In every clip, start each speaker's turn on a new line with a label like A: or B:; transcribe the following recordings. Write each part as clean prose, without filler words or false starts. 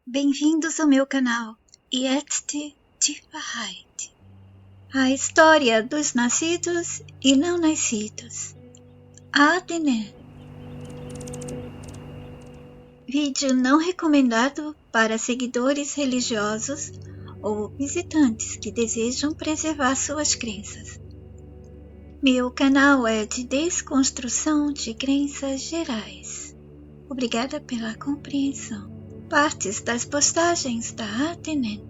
A: Bem-vindos ao meu canal Yet Tifahait, a história dos nascidos e não nascidos. Adenen. Vídeo não recomendado para seguidores religiosos ou visitantes que desejam preservar suas crenças. Meu canal é de desconstrução de crenças gerais. Obrigada pela compreensão. Partes das postagens da Adenen.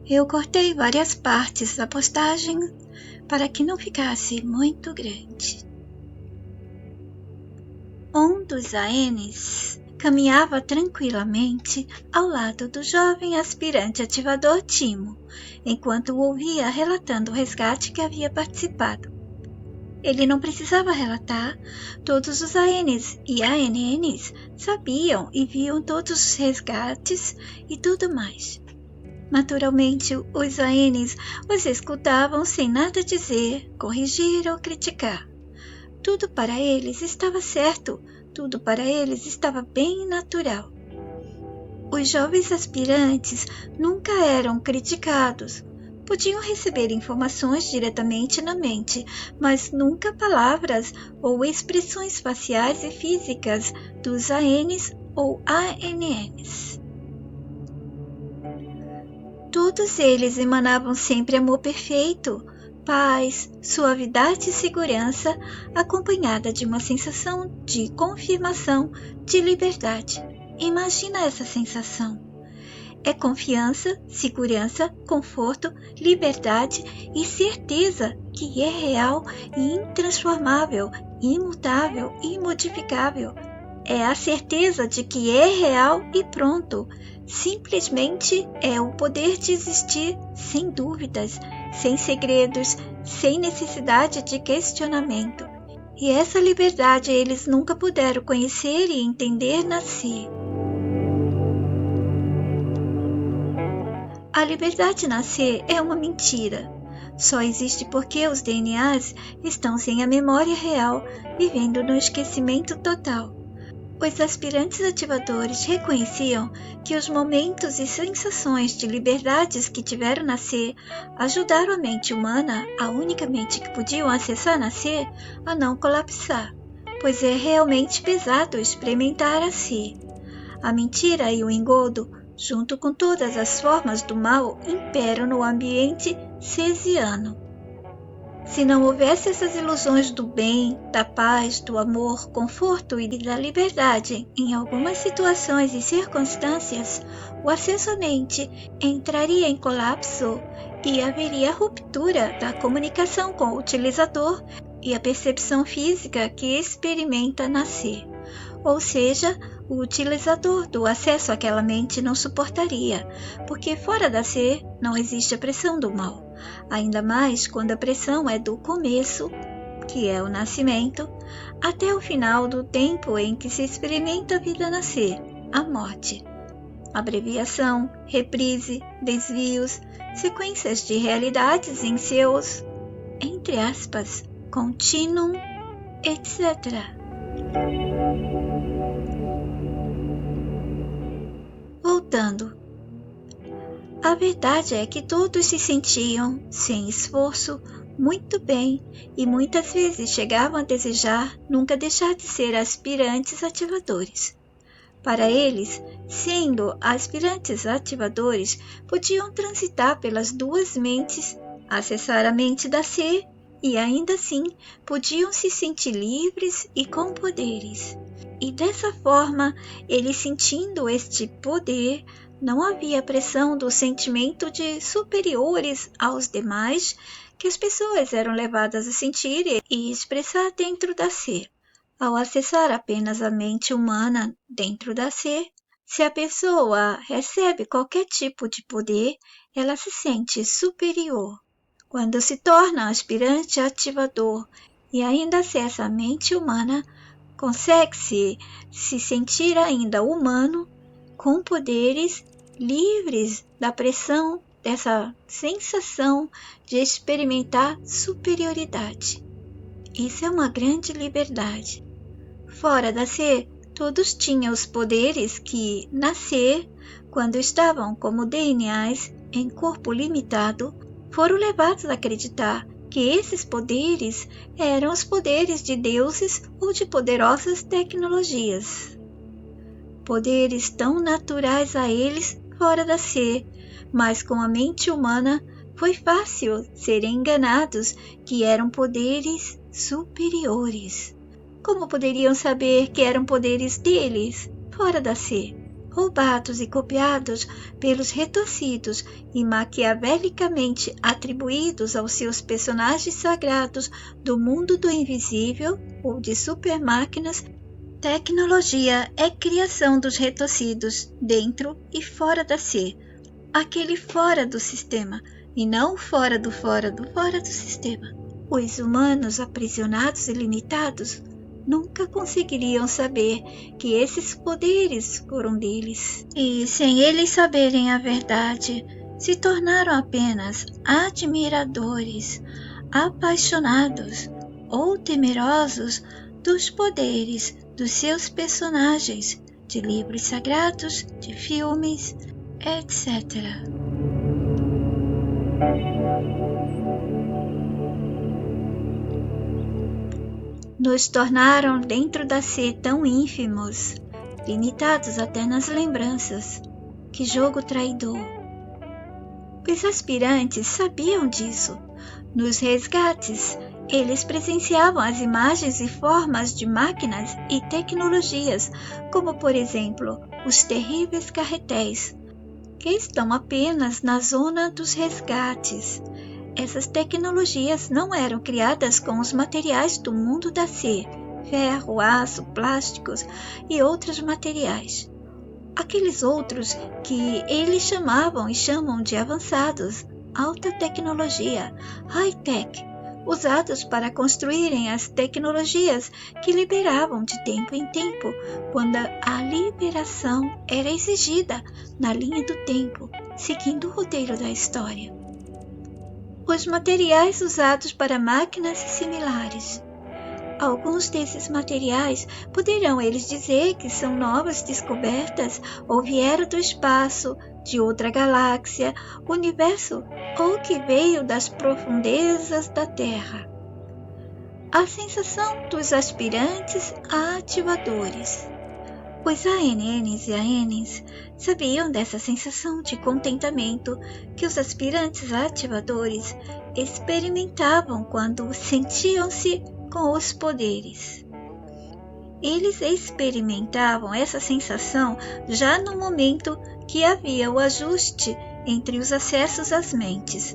A: Eu cortei várias partes da postagem para que não ficasse muito grande. Um dos Aenes caminhava tranquilamente ao lado do jovem aspirante ativador Timo, enquanto o ouvia relatando o resgate que havia participado. Ele não precisava relatar, todos os Aenes e ANNs sabiam e viam todos os resgates e tudo mais. Naturalmente, os Aenes os escutavam sem nada dizer, corrigir ou criticar. Tudo para eles estava certo, tudo para eles estava bem natural. Os jovens aspirantes nunca eram criticados. Podiam receber informações diretamente na mente, mas nunca palavras ou expressões faciais e físicas dos ANs ou ANNs. Todos eles emanavam sempre amor perfeito, paz, suavidade e segurança, acompanhada de uma sensação de confirmação de liberdade. Imagina essa sensação. É confiança, segurança, conforto, liberdade e certeza que é real e intransformável, imutável e imodificável. É a certeza de que é real e pronto. Simplesmente é o poder de existir sem dúvidas, sem segredos, sem necessidade de questionamento. E essa liberdade eles nunca puderam conhecer e entender na si. A liberdade nascer é uma mentira. Só existe porque os DNAs estão sem a memória real, vivendo no esquecimento total. Os aspirantes ativadores reconheciam que os momentos e sensações de liberdades que tiveram nascer ajudaram a mente humana, a única mente que podiam acessar nascer, a não colapsar, pois é realmente pesado experimentar assim. A mentira e o engodo, junto com todas as formas do mal, imperam no ambiente cesiano. Se não houvesse essas ilusões do bem, da paz, do amor, conforto e da liberdade, em algumas situações e circunstâncias, o acesso à mente entraria em colapso e haveria ruptura da comunicação com o utilizador e a percepção física que experimenta nascer. Ou seja, o utilizador do acesso àquela mente não suportaria, porque fora da ser não existe a pressão do mal. Ainda mais quando a pressão é do começo, que é o nascimento, até o final do tempo em que se experimenta a vida nascer, a morte. Abreviação, reprise, desvios, sequências de realidades em seus, entre aspas, continuum, etc. Voltando. A verdade é que todos se sentiam, sem esforço, muito bem e muitas vezes chegavam a desejar nunca deixar de ser aspirantes ativadores. Para eles, sendo aspirantes ativadores, podiam transitar pelas duas mentes, acessar a mente da ser e ainda assim podiam se sentir livres e com poderes. E dessa forma, eles sentindo este poder, não havia pressão do sentimento de superiores aos demais que as pessoas eram levadas a sentir e expressar dentro da ser. Ao acessar apenas a mente humana dentro da ser, se a pessoa recebe qualquer tipo de poder, ela se sente superior. Quando se torna aspirante ativador e ainda acessa a mente humana, consegue-se se sentir ainda humano, com poderes, livres da pressão dessa sensação de experimentar superioridade. Isso é uma grande liberdade. Fora da ser, Todos tinham os poderes que, nascer, quando estavam como DNAs em corpo limitado, foram levados a acreditar que esses poderes eram os poderes de deuses ou de poderosas tecnologias. Poderes tão naturais a eles fora da ser, mas com a mente humana foi fácil serem enganados que eram poderes superiores. Como poderiam saber que eram poderes deles, fora da ser, roubados e copiados pelos retorcidos e maquiavelicamente atribuídos aos seus personagens sagrados do mundo do invisível ou de supermáquinas? Tecnologia é criação dos retorcidos dentro e fora da ser, aquele fora do sistema, e não fora do sistema. Os humanos aprisionados e limitados nunca conseguiriam saber que esses poderes foram deles. E, sem eles saberem a verdade, se tornaram apenas admiradores, apaixonados ou temerosos dos poderes dos seus personagens, de livros sagrados, de filmes, etc. Nos tornaram dentro da ser tão ínfimos, limitados até nas lembranças. Que jogo traidor! Os aspirantes sabiam disso. Nos resgates, eles presenciavam as imagens e formas de máquinas e tecnologias, como, por exemplo, os terríveis carretéis, que estão apenas na zona dos resgates. Essas tecnologias não eram criadas com os materiais do mundo da ser, ferro, aço, plásticos e outros materiais. Aqueles outros que eles chamavam e chamam de avançados, alta tecnologia, high-tech, usados para construírem as tecnologias que liberavam de tempo em tempo, quando a liberação era exigida na linha do tempo, seguindo o roteiro da história. Os materiais usados para máquinas similares. Alguns desses materiais poderão eles dizer que são novas descobertas ou vieram do espaço, de outra galáxia, universo ou que veio das profundezas da Terra. A sensação dos aspirantes a ativadores. Os ANNs e ANs sabiam dessa sensação de contentamento que os aspirantes a ativadores experimentavam quando sentiam-se com os poderes. Eles experimentavam essa sensação já no momento que havia o ajuste entre os acessos às mentes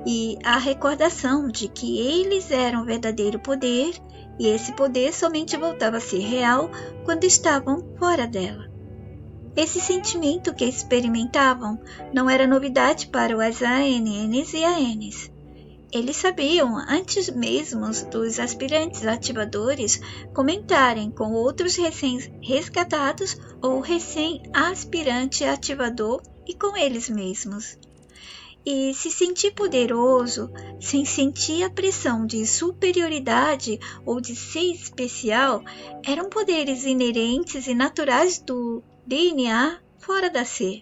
A: e a recordação de que eles eram o verdadeiro poder e esse poder somente voltava a ser real quando estavam fora dela. Esse sentimento que experimentavam não era novidade para os ANNs e ANs. Eles sabiam, antes mesmo dos aspirantes ativadores comentarem com outros recém-resgatados ou recém-aspirante ativador e com eles mesmos. E se sentir poderoso, sem sentir a pressão de superioridade ou de ser especial, eram poderes inerentes e naturais do DNA fora da ser.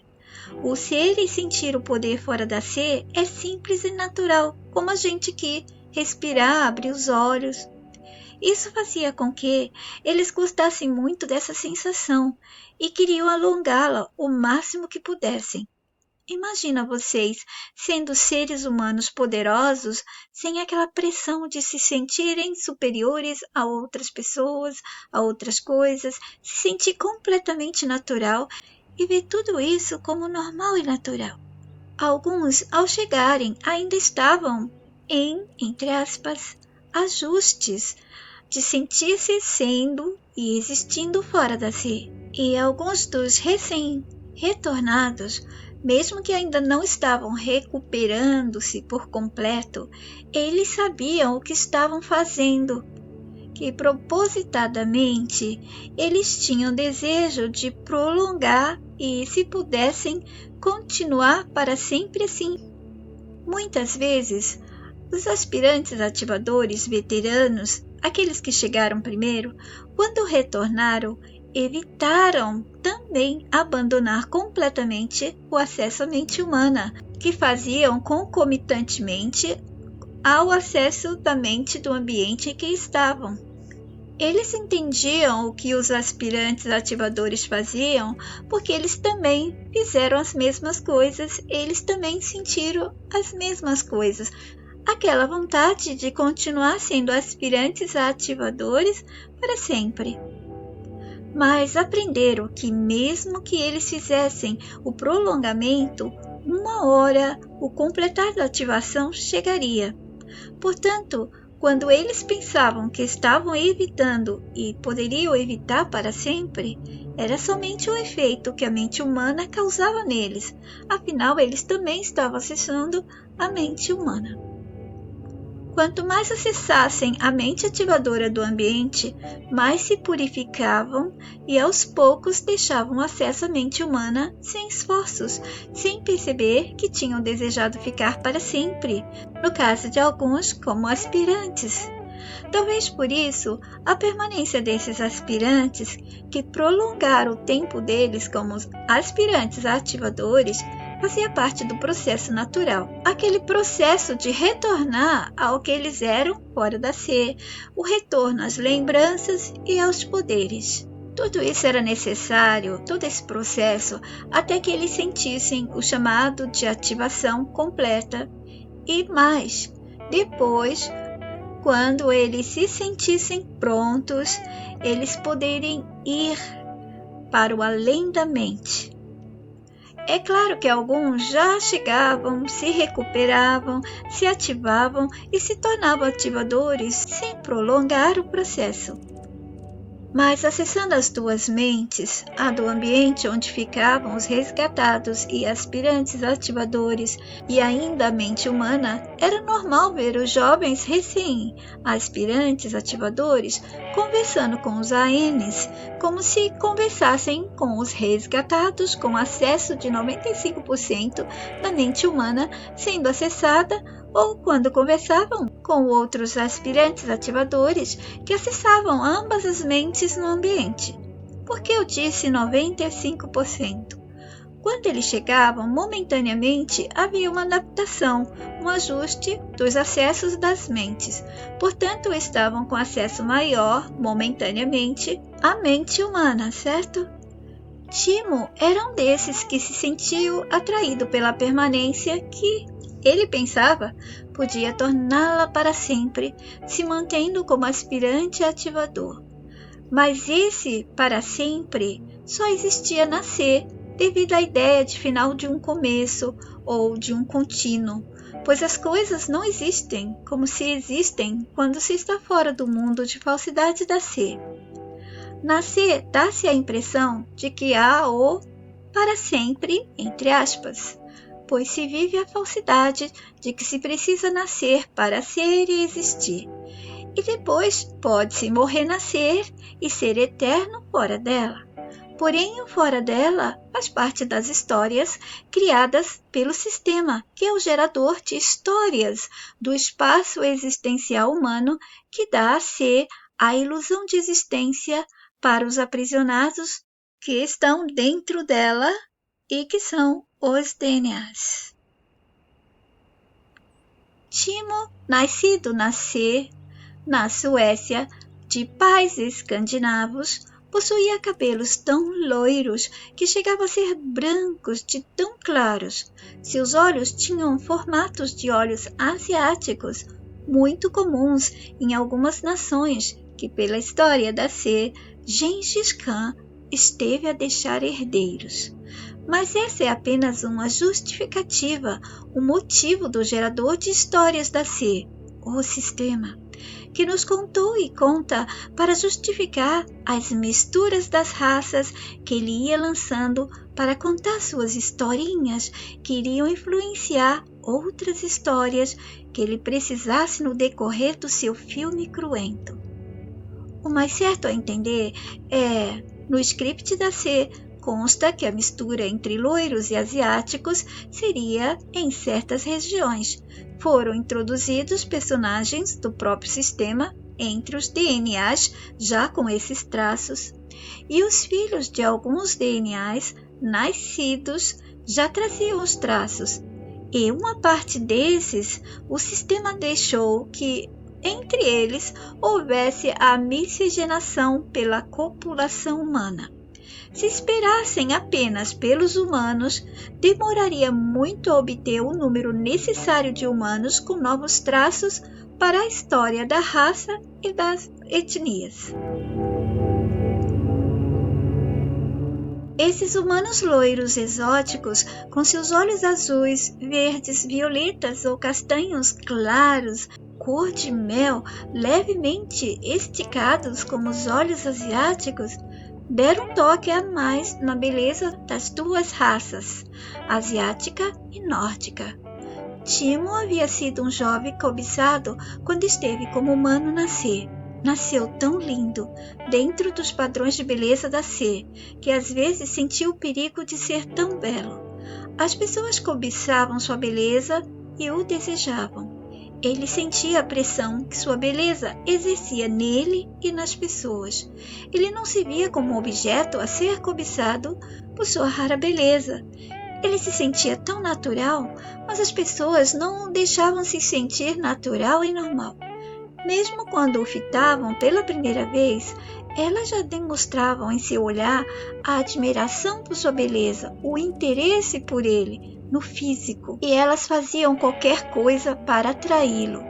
A: O ser e sentir o poder fora da ser é simples e natural, como a gente que respirar, abrir os olhos. Isso fazia com que eles gostassem muito dessa sensação e queriam alongá-la o máximo que pudessem. Imagina vocês sendo seres humanos poderosos, sem aquela pressão de se sentirem superiores a outras pessoas, a outras coisas, se sentir completamente natural e ver tudo isso como normal e natural. Alguns, ao chegarem, ainda estavam em, entre aspas, ajustes de sentir-se sendo e existindo fora da si. E alguns dos recém-retornados, mesmo que ainda não estavam recuperando-se por completo, eles sabiam o que estavam fazendo, que propositadamente eles tinham desejo de prolongar e, se pudessem, continuar para sempre assim. Muitas vezes, os aspirantes ativadores veteranos, aqueles que chegaram primeiro, quando retornaram, evitaram também abandonar completamente o acesso à mente humana, que faziam concomitantemente ao acesso da mente do ambiente em que estavam. Eles entendiam o que os aspirantes ativadores faziam, porque eles também fizeram as mesmas coisas, eles também sentiram as mesmas coisas. Aquela vontade de continuar sendo aspirantes ativadores para sempre. Mas aprenderam que mesmo que eles fizessem o prolongamento, uma hora o completar da ativação chegaria. Portanto, quando eles pensavam que estavam evitando e poderiam evitar para sempre, era somente o efeito que a mente humana causava neles, afinal eles também estavam acessando a mente humana. Quanto mais acessassem a mente ativadora do ambiente, mais se purificavam e aos poucos deixavam acesso à mente humana sem esforços, sem perceber que tinham desejado ficar para sempre, no caso de alguns como aspirantes. Talvez por isso, a permanência desses aspirantes, que prolongaram o tempo deles como aspirantes ativadores, fazia parte do processo natural, aquele processo de retornar ao que eles eram fora da ser, o retorno às lembranças e aos poderes. Tudo isso era necessário, todo esse processo, até que eles sentissem o chamado de ativação completa e mais, depois, quando eles se sentissem prontos, eles poderem ir para o além da mente. É claro que alguns já chegavam, se recuperavam, se ativavam e se tornavam ativadores sem prolongar o processo. Mas acessando as duas mentes, a do ambiente onde ficavam os resgatados e aspirantes ativadores e ainda a mente humana, era normal ver os jovens recém-aspirantes ativadores conversando com os ANs, como se conversassem com os resgatados com acesso de 95% da mente humana sendo acessada, ou quando conversavam com outros aspirantes ativadores que acessavam ambas as mentes no ambiente. Por que eu disse 95%? Quando eles chegavam, momentaneamente havia uma adaptação, um ajuste dos acessos das mentes. Portanto, estavam com acesso maior, momentaneamente, à mente humana, certo? Timo era um desses que se sentiu atraído pela permanência que ele pensava podia torná-la para sempre, se mantendo como aspirante ativador. Mas esse para sempre só existia na ser, devido à ideia de final de um começo ou de um contínuo, pois as coisas não existem como se existem quando se está fora do mundo de falsidade da ser. Na ser, dá-se a impressão de que há o para sempre, entre aspas, pois se vive a falsidade de que se precisa nascer para ser e existir. E depois pode-se morrer nascer e ser eterno fora dela. Porém, o fora dela faz parte das histórias criadas pelo sistema, que é o gerador de histórias do espaço existencial humano que dá a ser a ilusão de existência para os aprisionados que estão dentro dela e que são os DNAs. Timo, nascido na Suécia, de pais escandinavos, possuía cabelos tão loiros que chegavam a ser brancos de tão claros. Seus olhos tinham formatos de olhos asiáticos, muito comuns em algumas nações que, pela história da ser, Gengis Khan esteve a deixar herdeiros. Mas essa é apenas uma justificativa, um motivo do gerador de histórias da ser, o sistema, que nos contou e conta para justificar as misturas das raças que ele ia lançando para contar suas historinhas que iriam influenciar outras histórias que ele precisasse no decorrer do seu filme cruento. O mais certo a entender é, no script da ser, consta que a mistura entre loiros e asiáticos seria em certas regiões. Foram introduzidos personagens do próprio sistema entre os DNAs já com esses traços e os filhos de alguns DNAs nascidos já traziam os traços, e uma parte desses o sistema deixou que entre eles houvesse a miscigenação pela copulação humana. Se esperassem apenas pelos humanos, demoraria muito a obter o número necessário de humanos com novos traços para a história da raça e das etnias. Esses humanos loiros exóticos, com seus olhos azuis, verdes, violetas ou castanhos claros, cor de mel, levemente esticados como os olhos asiáticos, deram um toque a mais na beleza das duas raças, asiática e nórdica. Timo havia sido um jovem cobiçado quando esteve como humano nascer. Nasceu tão lindo, dentro dos padrões de beleza da ser, que às vezes sentiu o perigo de ser tão belo. As pessoas cobiçavam sua beleza e o desejavam. Ele sentia a pressão que sua beleza exercia nele e nas pessoas. Ele não se via como um objeto a ser cobiçado por sua rara beleza. Ele se sentia tão natural, mas as pessoas não o deixavam se sentir natural e normal. Mesmo quando o fitavam pela primeira vez, elas já demonstravam em seu olhar a admiração por sua beleza, o interesse por ele, no físico, e elas faziam qualquer coisa para atraí-lo.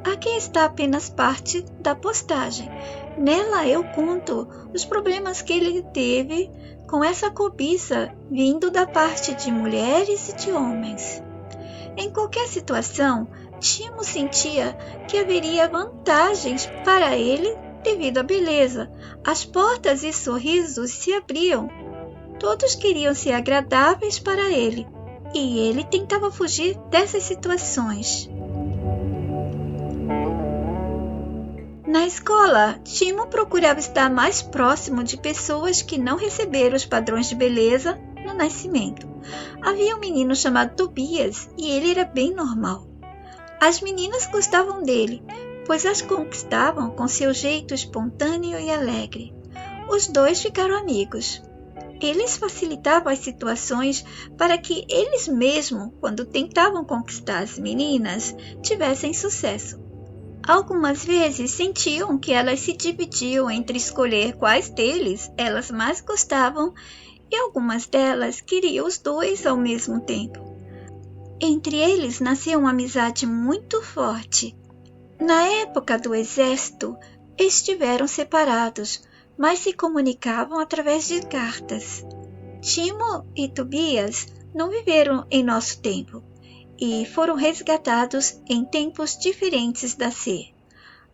A: Aqui está apenas parte da postagem. Nela eu conto os problemas que ele teve com essa cobiça vindo da parte de mulheres e de homens. Em qualquer situação, Timo sentia que haveria vantagens para ele devido à beleza. As portas e sorrisos se abriam. Todos queriam ser agradáveis para ele, e ele tentava fugir dessas situações. Na escola, Timo procurava estar mais próximo de pessoas que não receberam os padrões de beleza no nascimento. Havia um menino chamado Tobias e ele era bem normal. As meninas gostavam dele, pois as conquistavam com seu jeito espontâneo e alegre. Os dois ficaram amigos. Eles facilitavam as situações para que eles mesmos, quando tentavam conquistar as meninas, tivessem sucesso. Algumas vezes sentiam que elas se dividiam entre escolher quais deles elas mais gostavam e algumas delas queriam os dois ao mesmo tempo. Entre eles nasceu uma amizade muito forte. Na época do exército, estiveram separados, mas se comunicavam através de cartas. Timo e Tobias não viveram em nosso tempo e foram resgatados em tempos diferentes da ser.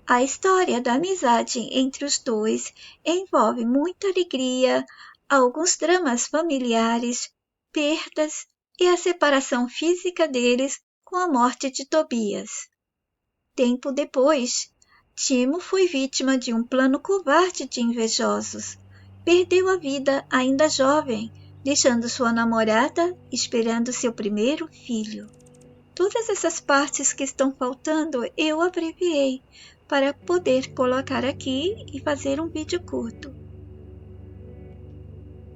A: A história da amizade entre os dois envolve muita alegria, alguns dramas familiares, perdas e a separação física deles com a morte de Tobias. Tempo depois, Timo foi vítima de um plano covarde de invejosos. Perdeu a vida ainda jovem, deixando sua namorada esperando seu primeiro filho. Todas essas partes que estão faltando eu abreviei para poder colocar aqui e fazer um vídeo curto.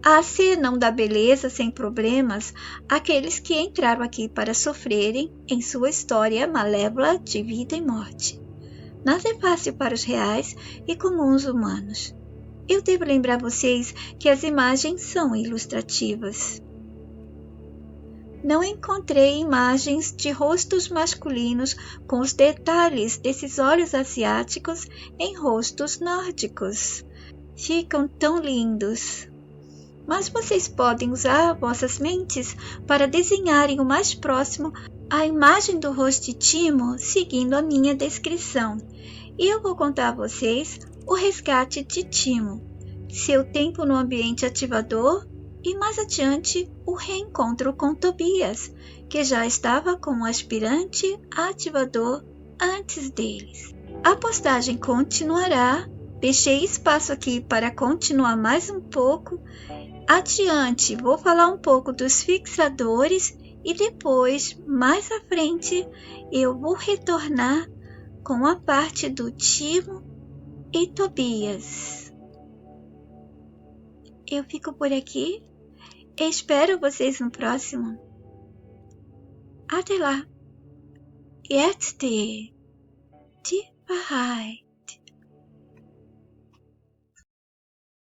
A: A ser não dá beleza sem problemas àqueles que entraram aqui para sofrerem em sua história malévola de vida e morte. Nada é fácil para os reais e comuns humanos. Eu devo lembrar vocês que as imagens são ilustrativas. Não encontrei imagens de rostos masculinos com os detalhes desses olhos asiáticos em rostos nórdicos. Ficam tão lindos. Mas vocês podem usar vossas mentes para desenharem o mais próximo à imagem do rosto de Timo seguindo a minha descrição. E eu vou contar a vocês o resgate de Timo, seu tempo no ambiente ativador e mais adiante o reencontro com Tobias, que já estava como aspirante ativador antes deles. A postagem continuará, deixei espaço aqui para continuar mais um pouco. Adiante, vou falar um pouco dos fixadores e depois, mais à frente, eu vou retornar com a parte do Timo e Tobias. Eu fico por aqui e espero vocês no próximo. Até lá. Jetzt die Bahai.